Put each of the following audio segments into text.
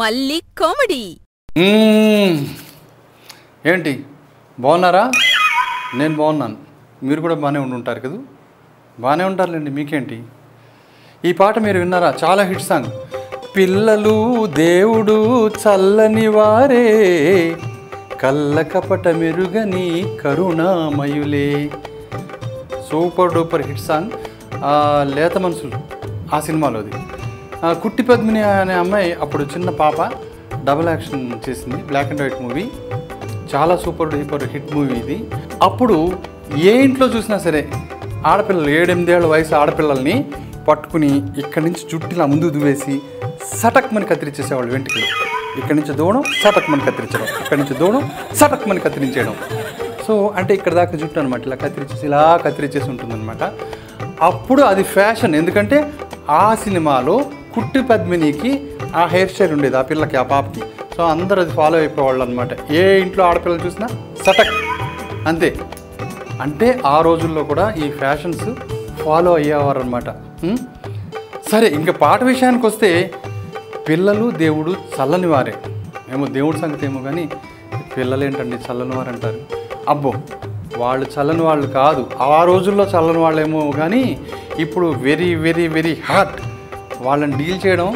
మళ్ళీ కామెడీ. ఏంటి బాగున్నారా? నేను బాగున్నాను, మీరు కూడా బాగానే ఉంటారు కదా? బాగానే ఉంటారులేండి, మీకేంటి. ఈ పాట మీరు విన్నారా? చాలా హిట్ సాంగ్. పిల్లలు దేవుడు చల్లని వారే, కళ్ళ కపట మెరుగని కరుణామయులే. Super duper hit song. లేత మనసులు ఆ సినిమాలోది. కుట్టి పద్మిని అనే అమ్మాయి అప్పుడు చిన్న పాప డబుల్ యాక్షన్ చేసింది, బ్లాక్ అండ్ వైట్ మూవీ. చాలా సూపర్ డూపర్ హిట్ మూవీ ఇది. అప్పుడు ఏ ఇంట్లో చూసినా సరే ఆడపిల్లలు 7-8 ఏళ్ల వయసు ఆడపిల్లల్ని పట్టుకుని ఇక్కడి నుంచి జుట్టిలా ముందు దువ్వేసి సటక్మని కత్తిరించేసేవాళ్ళు. వెంట్రుకలు ఇక్కడి నుంచి దూడం సటక్మని కత్తిరించడం, ఇక్కడి నుంచి దూడం సటక్మని కత్తిరించేయడం. సో అంటే ఇక్కడ దాకా జుట్టు అనమాట, ఇలా కత్తిరించేసి ఉంటుందన్నమాట. అప్పుడు అది ఫ్యాషన్, ఎందుకంటే ఆ సినిమాలో కుట్టి పద్మినికి ఆ హెయిర్ స్టైల్ ఉండేది, ఆ పిల్లకి, ఆ పాపకి. సో అందరూ అది ఫాలో అయిపోయేవాళ్ళు అనమాట. ఏ ఇంట్లో ఆడపిల్లలు చూసినా సటక్ అంతే. అంటే ఆ రోజుల్లో కూడా ఈ ఫ్యాషన్స్ ఫాలో అయ్యేవారు అనమాట. సరే, ఇంకా పాట విషయానికి వస్తే పిల్లలు దేవుడు చల్లని వారే. ఏమో దేవుడి సంగతి ఏమో కానీ పిల్లలు ఏంటండి చల్లని వారు అంటారు. అబ్బో, వాళ్ళు చల్లని వాళ్ళు కాదు, ఆ రోజుల్లో చల్లని వాళ్ళేమో కానీ ఇప్పుడు వెరీ వెరీ వెరీ హాట్. వాళ్ళని డీల్ చేయడం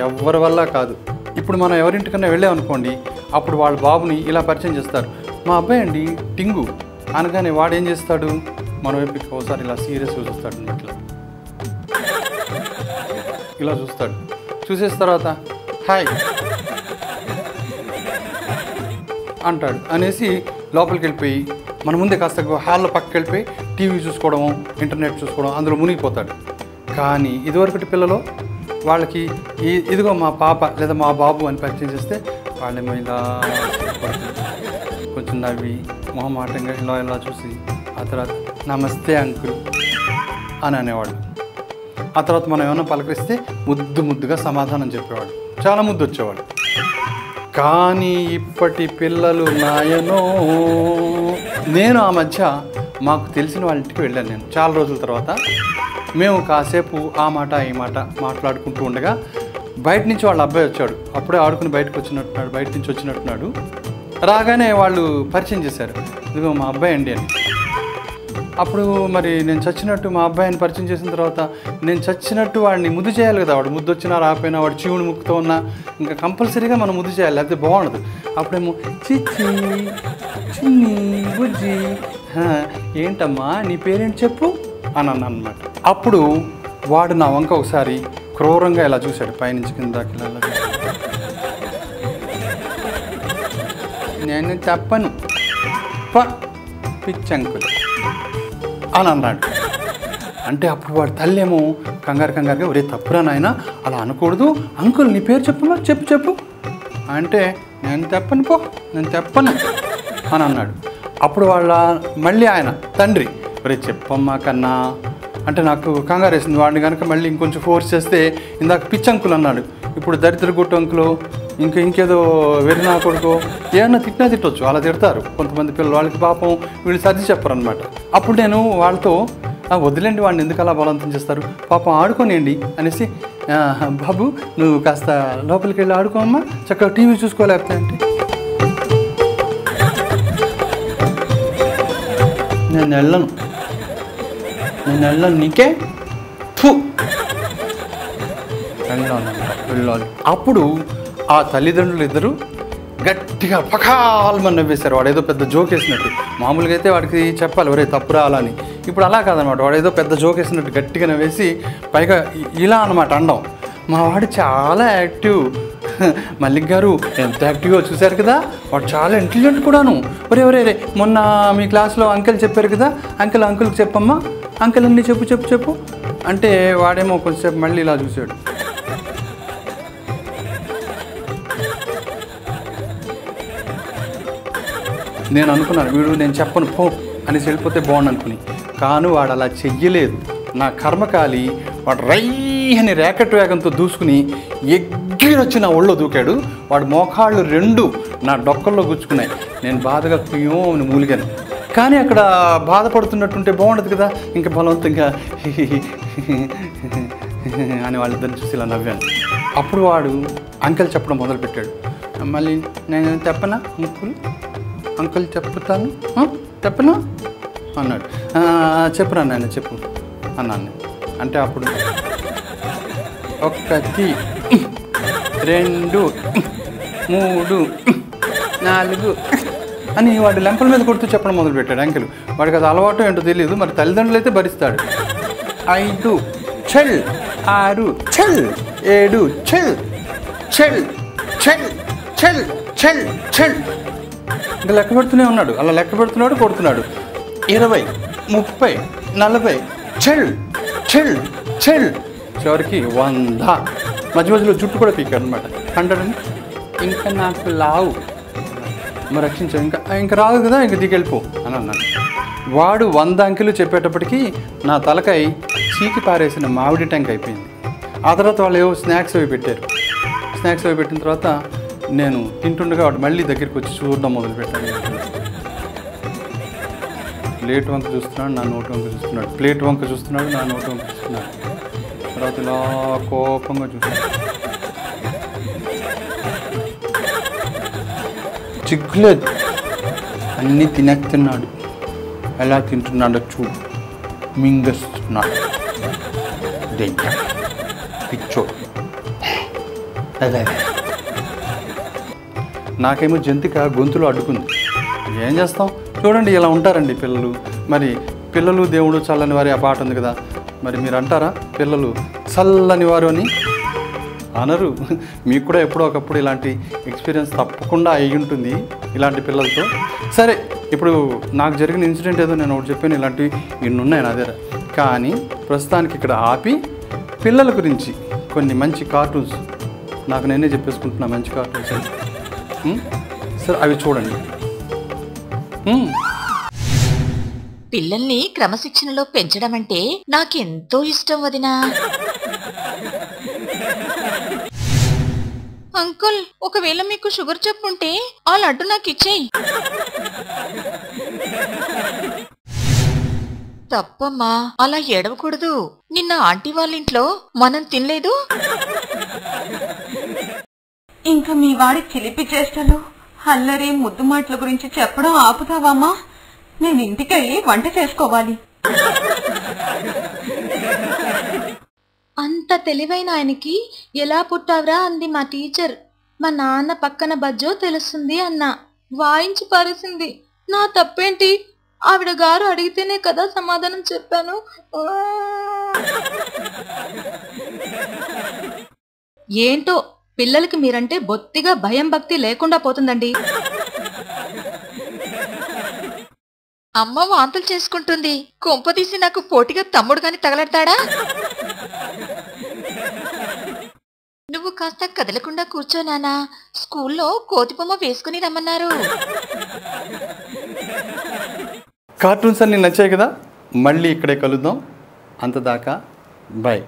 ఎవరి వల్ల కాదు. ఇప్పుడు మనం ఎవరింటికన్నా వెళ్ళామనుకోండి, అప్పుడు వాళ్ళ బాబుని ఇలా పరిచయం చేస్తారు. మా అబ్బాయి అండి టింగు అనగానే వాడు ఏం చేస్తాడు, మన వైపు ఒకసారి ఇలా సీరియస్గా చూస్తాడు అన్నమాట. ఇలా చూస్తాడు, చూసేసిన తర్వాత హాయ్ అంటాడు అనేసి లోపలికి వెళ్ళిపోయి మన ముందే కాస్త హాల్లో పక్కకి వెళ్ళిపోయి టీవీ చూసుకోవడం, ఇంటర్నెట్ చూసుకోవడం, అందులో మునిగిపోతాడు. కానీ ఇదివరకటి పిల్లలు వాళ్ళకి ఇదిగో మా పాప లేదా మా బాబు అని పరిచయం చేస్తే వాళ్ళేమో ఇలా కొంచెం నవ్వి మొహమాటంగా ఇలా చూసి ఆ తర్వాత నమస్తే అంకుల్ అని అనేవాడు. ఆ తర్వాత మనం ఏమైనా పలకరిస్తే ముద్దుగా సమాధానం చెప్పేవాడు, చాలా ముద్దు వచ్చేవాడు. కానీ ఇప్పటి పిల్లలు నాయనో. నేను ఆ మధ్య మాకు తెలిసిన వాళ్ళ ఇంటికి వెళ్ళాను. నేను చాలా రోజుల తర్వాత మేము కాసేపు ఆ మాట ఈ మాట మాట్లాడుకుంటూ ఉండగా బయట నుంచి వాళ్ళ అబ్బాయి వచ్చాడు. అప్పుడే ఆడుకుని బయట నుంచి వచ్చినట్టున్నాడు. రాగానే వాళ్ళు పరిచయం చేశారు, ఇదిగో మా అబ్బాయి అండి అని. అప్పుడు మరి నేను చచ్చినట్టు మా అబ్బాయిని పరిచయం చేసిన తర్వాత నేను చచ్చినట్టు వాడిని ముద్దు చేయాలి కదా. వాడు ముద్దు వచ్చినా రాకపోయినా, వాడు చీవుని ముక్కుతో ఉన్నా ఇంకా కంపల్సరీగా మనం ముద్దు చేయాలి, లేకపోతే బాగుండదు. అప్పుడేమో చిచ్చి చిన్ని బుజ్జి ఏంటమ్మా నీ పేరేంటి చెప్పు అని అన్నా అనమాట. అప్పుడు వాడు నా వంక ఒకసారి క్రూరంగా ఇలా చూశాడు, పైనుంచి కిందకి ఇలా. నేను చెప్పను పిచ్చంకులు అని అన్నాడు. అంటే అప్పుడు వాడు తల్లేమో కంగారుగా ఒరే తప్పురా నాయన అలా అనకూడదు, అంకుల్ నీ పేరు చెప్పుమా చెప్పు అంటే నేను చెప్పను అని అన్నాడు. అప్పుడు మళ్ళీ ఆయన తండ్రి ఒరే చెప్పమ్మా కన్నా అంటే నాకు కంగారు వేసింది. వాడిని కనుక మళ్ళీ ఇంకొంచెం ఫోర్స్ చేస్తే ఇందాక పిచ్చంకులు అన్నాడు, ఇప్పుడు దరిద్ర గుట్టు అంకులు ఇంకేదో వెరినా కొడుకో ఏమన్నా తిట్టొచ్చు. అలా తిడతారు కొంతమంది పిల్లలు, వాళ్ళకి పాపం వీళ్ళు సర్ది చెప్పరు అనమాట. అప్పుడు నేను వాళ్ళతో వదిలేండి వాడిని, ఎందుకు అలా బలవంతం చేస్తారు, పాపం ఆడుకోనియండి అనేసి, బాబు నువ్వు కాస్త లోపలికి వెళ్ళి ఆడుకోమ్మా, చక్కగా టీవీ చూసుకోలేకపోతే అంటే నేను వెళ్ళను నీకే వెళ్ళాలి. అప్పుడు ఆ తల్లిదండ్రులు ఇద్దరు గట్టిగా పకాల్మని నవ్వేశారు. వాడు ఏదో పెద్ద జోక్ వేసినట్టు. మామూలుగా అయితే వాడికి చెప్పాలి ఒరే తప్పురా అలా అని. ఇప్పుడు అలా కాదనమాట, వాడు ఏదో పెద్ద జోక్ వేసినట్టు గట్టిగా నవ్వేసి పైగా ఇలా అనమాట అండం. మా వాడు చాలా యాక్టివ్, మల్లిక్ గారు ఎంత యాక్టివ్గా చూశారు కదా, వాడు చాలా ఇంటెలిజెంట్ కూడాను. ఒరే మొన్న మీ క్లాస్లో అంకుల్ చెప్పారు కదా, అంకుల్కి చెప్పమ్మా, అంకుల్ అన్నీ చెప్పు అంటే వాడేమో కొంచెంసేపు మళ్ళీ ఇలా చూశాడు. నేను అనుకున్నాను వీడు నేను చెప్పను పో అనేసి వెళ్ళిపోతే బాగుండు అనుకుని. కానీ వాడు అలా చెయ్యలేదు. నా కర్మకాలి వాడు అని ర్యాకెట్ వేగంతో దూసుకుని ఎగిరొచ్చి నా ఒళ్ళో దూకాడు. వాడు మోకాళ్ళు 2 నా డొక్కల్లో గుచ్చుకున్నాయి. నేను బాధగా కుయ్యో అని మూలిగాను. కానీ అక్కడ బాధపడుతున్నట్టుంటే బాగుండదు కదా, ఇంకా బలవంతంగా అని వాళ్ళిద్దరిని చూసి ఇలా నవ్వాను. అప్పుడు వాడు అంకెల్ చెప్పడం మొదలుపెట్టాడు. మళ్ళీ నేను చెప్పనా అంకుల్ చెప్పుతాను చెప్పనా అన్నాడు. చెప్పురా నాయన చెప్పు అన్నాను. అంటే అప్పుడు 1 2 3 4 అని వాడు లెంపల మీద కొడుతూ చెప్పడం మొదలుపెట్టాడు అంకెల్. వాడికి అది అలవాటు ఏంటో తెలియదు, మరి తల్లిదండ్రులు అయితే భరిస్తాడు. 5 చెల్ 6 చెల్ 7 చెల్ చెల్ చెల్ చెల్ చెల్ చెల్ ఇంకా లెక్క పెడుతూనే ఉన్నాడు. అలా లెక్క పెడుతున్నాడు, కొడుతున్నాడు. 20 30 40 చెల్ చెల్ చెల్ చివరికి 100. మధ్య మధ్యలో జుట్టు కూడా పీకాడు అనమాట. 100 ఇంకా నాకు లావు మరి రక్షించావు, ఇంకా రాదు కదా, ఇంక దిగెళ్ళిపో అని అన్నాను. వాడు 100 అంకెలు చెప్పేటప్పటికి నా తలకాయ చీకి పారేసిన మామిడి ట్యాంక్ అయిపోయింది. ఆ తర్వాత వాళ్ళు ఏవో స్నాక్స్ అవి పెట్టారు. స్నాక్స్ అవి పెట్టిన తర్వాత నేను తింటుండగా వాడు మళ్ళీ దగ్గరికి వచ్చి చూడడం మొదలుపెట్టాను. ప్లేట్ వంక చూస్తున్నాడు, నా నోటి వంక చూస్తున్నాడు. ప్లేట్ వంక చూస్తున్నాడు, నా నోటి వంక చూస్తున్నాడు. తర్వాత ఇలా కోపంగా చూస్తున్నాడు. చిగ్గులేదు, అన్నీ తినేస్తున్నాడు. ఎలా తింటున్నాడో చూడు, మింగేస్తున్నాడు. దెయ్యం పిచ్చో. అదే నాకేమో జంతిక గొంతులో అడ్డుకుంది. ఏం చేస్తాం చూడండి, ఇలా ఉంటారండి పిల్లలు. మరి పిల్లలు దేవుడు చల్లని వారి ఆ పాట ఉంది కదా, మరి మీరు అంటారా పిల్లలు చల్లని వారు అని? అనరు. మీకు కూడా ఎప్పుడో ఒకప్పుడు ఇలాంటి ఎక్స్పీరియన్స్ తప్పకుండా అయి ఉంటుంది ఇలాంటి పిల్లలతో. సరే, ఇప్పుడు నాకు జరిగిన ఇన్సిడెంట్ ఏదో నేను ఒకటి చెప్పాను, ఇలాంటివి ఇన్ని ఉన్నాయి నా దగ్గర. కానీ ప్రస్తుతానికి ఇక్కడ ఆపి పిల్లల గురించి కొన్ని మంచి కార్టూన్స్ నాకు నేనే చెప్పేసుకుంటున్నా, మంచి కార్టూన్స్ అని. సరే, అవి చూడండి. పిల్లల్ని క్రమశిక్షణలో పెంచడం అంటే నాకెంతో ఇష్టం వదినా. అంకుల్, ఒకవేళ మీకు షుగర్ జబ్బు ఉంటే ఆ లడ్డు నాకు ఇచ్చేయి. తప్పమ్మా, అలా ఏడవకూడదు. నిన్న ఆంటీ వాళ్ళ ఇంట్లో మనం తినలేదు. ఇంకా మీ వాడి చిలిపి చేష్టలు, అల్లరి ముద్దు మాటల గురించి చెప్పడం ఆపుతావామా? నేను ఇంటికెళ్ళి వంట చేసుకోవాలి. అంత తెలివైన ఆయనకి ఎలా పుట్టావురా అంది మా టీచర్. మా నాన్న పక్కన బజ్జో తెలుస్తుంది అన్న. వాయించి పారేసింది. నా తప్పేంటి? ఆవిడ గారు అడిగితేనే కదా సమాధానం చెప్పాను. ఏంటో పిల్లలకి మీరంటే బొత్తిగా భయం భక్తి లేకుండా పోతుందండి. అమ్మ వాంతులు చేసుకుంటుంది. కొంపదీసి నాకు పోటీగా తమ్ముడు గాని తగలడతాడా? నువ్వు కాస్త కదలకుండా కూర్చో నాన్నా. స్కూల్లో కోతిబొమ్మ వేసుకుని రమ్మన్నారు. కార్టూన్స్ అన్నీ నచ్చాయి కదా, మళ్ళీ ఇక్కడే కలుద్దాం. అంతదాకా బాయ్.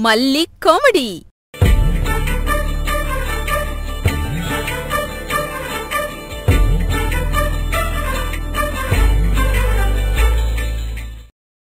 మళ్ళీ కామెడీ.